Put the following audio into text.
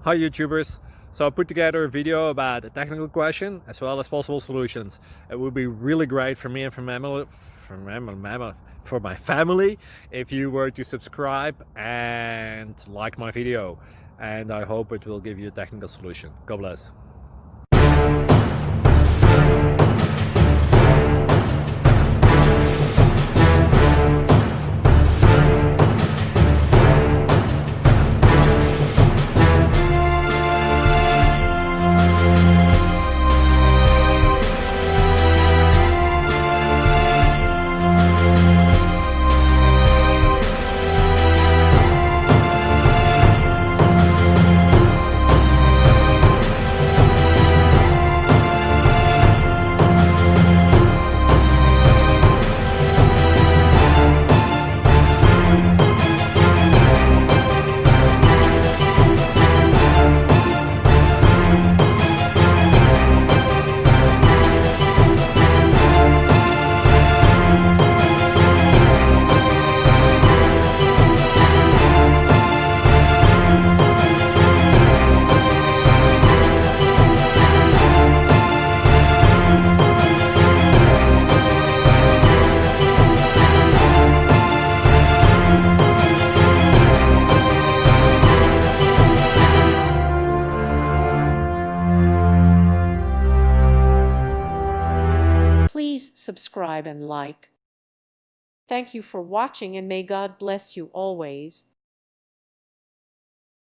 Hi YouTubers! So I put together a video about a technical question as well as possible solutions. It would be really great for me and for my family if you were to subscribe and like my video, and I hope it will give you a technical solution. God bless. Please subscribe and like. Thank you for watching, and may God bless you always.